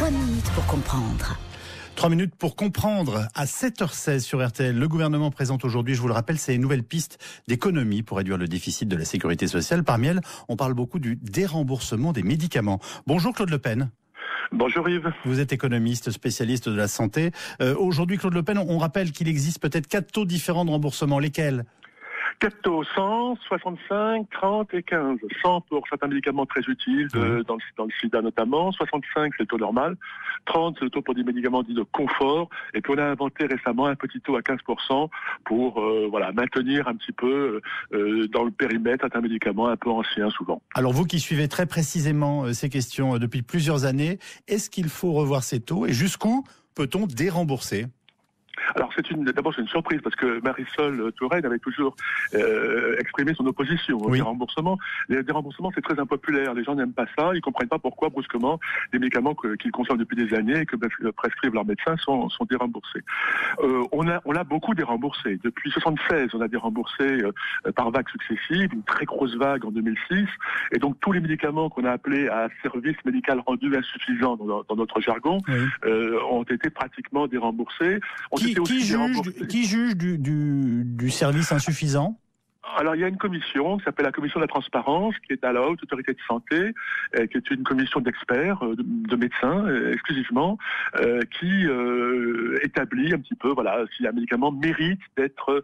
3 minutes pour comprendre. 3 minutes pour comprendre. À 7h16 sur RTL, le gouvernement présente aujourd'hui, je vous le rappelle, ses nouvelles pistes d'économie pour réduire le déficit de la sécurité sociale. Parmi elles, on parle beaucoup du déremboursement des médicaments. Bonjour Claude Le Pen. Bonjour Yves. Vous êtes économiste, spécialiste de la santé. Aujourd'hui, Claude Le Pen, on rappelle qu'il existe peut-être 4 taux différents de remboursement. Lesquels ? 4 taux, 100, 65, 30 et 15. 100 pour certains médicaments très utiles, dans le sida notamment. 65, c'est le taux normal. 30, c'est le taux pour des médicaments dits de confort. Et puis on a inventé récemment un petit taux à 15% pour maintenir un petit peu dans le périmètre un médicament un peu ancien souvent. Alors vous qui suivez très précisément ces questions depuis plusieurs années, est-ce qu'il faut revoir ces taux et jusqu'où peut-on dérembourser ? Alors d'abord c'est une surprise parce que Marisol Touraine avait toujours exprimé son opposition au déremboursement. Les déremboursements c'est très impopulaire, les gens n'aiment pas ça, ils comprennent pas pourquoi brusquement des médicaments qu'ils consomment depuis des années et que prescrivent leurs médecins sont déremboursés. On a beaucoup déremboursé. Depuis 76, on a déremboursé par vagues successives, une très grosse vague en 2006, et donc tous les médicaments qu'on a appelés à service médical rendu insuffisant dans notre jargon ont été pratiquement déremboursés. Qui juge du service insuffisant ? Alors il y a une commission qui s'appelle la commission de la transparence, qui est à la Haute Autorité de Santé, qui est une commission d'experts, de médecins exclusivement, qui établit un petit peu si un médicament mérite d'être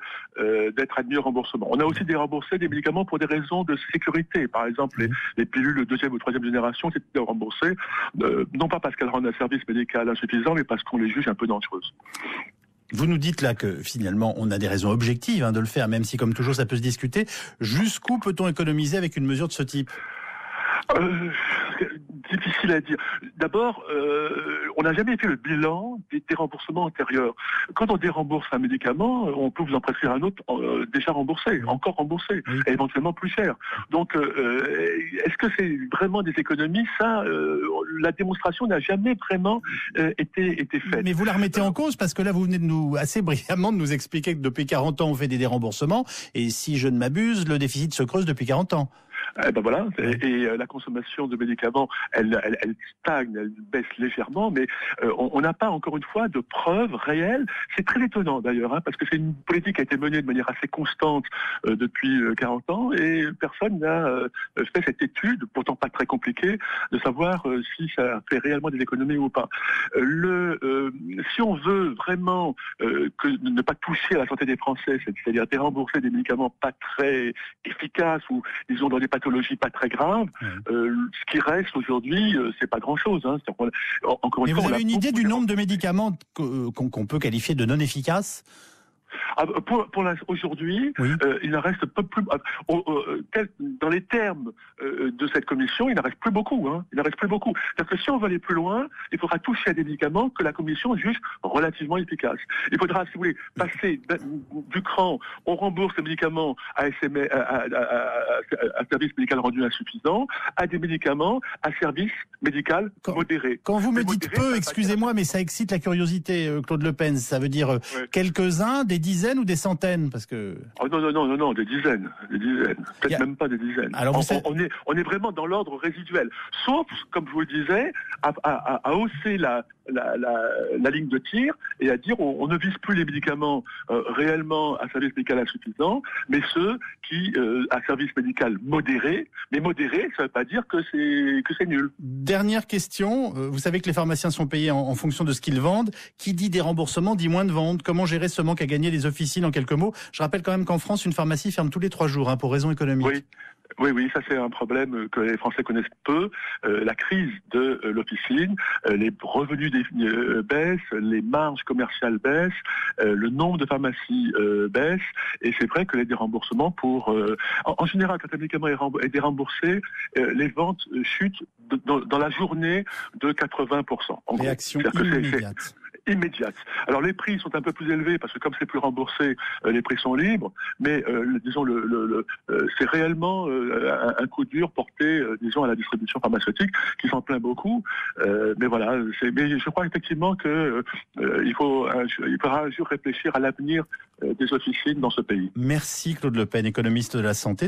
admis au remboursement. On a aussi déremboursé des médicaments pour des raisons de sécurité. Par exemple, les pilules de 2e ou 3e génération, c'était remboursé, non pas parce qu'elles rendent un service médical insuffisant, mais parce qu'on les juge un peu dangereuses. Vous nous dites là que finalement on a des raisons objectives de le faire, même si comme toujours ça peut se discuter. Jusqu'où peut-on économiser avec une mesure de ce type ? Difficile à dire. D'abord, on n'a jamais fait le bilan des déremboursements antérieurs. Quand on dérembourse un médicament, on peut vous en prescrire un autre déjà remboursé, encore remboursé, et éventuellement plus cher. Donc, est-ce que c'est vraiment des économies ? Ça, la démonstration n'a jamais vraiment été faite. Mais vous la remettez en cause parce que là, vous venez assez brillamment de nous expliquer que depuis 40 ans, on fait des déremboursements, et si je ne m'abuse, le déficit se creuse depuis 40 ans. Et la consommation de médicaments, elle stagne, elle baisse légèrement, mais on n'a pas encore une fois de preuves réelles. C'est très étonnant d'ailleurs, parce que c'est une politique qui a été menée de manière assez constante depuis 40 ans, et personne n'a fait cette étude, pourtant pas très compliquée, de savoir si ça fait réellement des économies ou pas. Si on veut vraiment ne pas toucher à la santé des Français, c'est-à-dire dérembourser des médicaments pas très efficaces ou disons dans des pathologies pas très graves, ce qui reste aujourd'hui, c'est pas grand-chose. Encore une fois, vous avez une idée du nombre de médicaments qu'on peut qualifier de non efficaces ? Aujourd'hui, il en reste peu plus. Dans les termes de cette commission, il n'en reste plus beaucoup. Il n'en reste plus beaucoup. C'est-à-dire que si on veut aller plus loin, il faudra toucher à des médicaments que la commission juge relativement efficaces. Il faudra, si vous voulez, passer du cran, on rembourse les médicaments à service médical rendu insuffisant, à des médicaments à service médical modéré. Quand vous me dites peu, excusez-moi, mais ça excite la curiosité, Claude Le Pen. Ça veut dire quelques-uns, des dizaines ou des centaines, parce que... Non, des dizaines. Peut-être même pas des dizaines. Alors on est vraiment dans l'ordre résiduel. Sauf, comme je vous le disais, à hausser la ligne de tir et à dire on ne vise plus les médicaments réellement à service médical insuffisant, mais ceux qui à service médical modéré. Mais modéré, ça ne veut pas dire que c'est nul. Dernière question. Vous savez que les pharmaciens sont payés en fonction de ce qu'ils vendent. Qui dit des remboursements dit moins de ventes. Comment gérer ce manque à gagner les officines en quelques mots ? Je rappelle quand même qu'en France, une pharmacie ferme tous les 3 jours pour raisons économiques. Oui, ça c'est un problème que les Français connaissent peu. La crise de l'officine, les revenus baissent, les marges commerciales baissent, le nombre de pharmacies baisse, et c'est vrai que les déremboursements en général, quand un médicament est déremboursé, les ventes chutent dans la journée de 80%. Réaction immédiate. Alors les prix sont un peu plus élevés parce que comme c'est plus remboursé, les prix sont libres, mais disons c'est réellement un coup dur porté disons à la distribution pharmaceutique qui s'en plaint beaucoup. Mais je crois effectivement que il faudra un jour réfléchir à l'avenir des officines dans ce pays. Merci Claude Le Pen, économiste de la santé.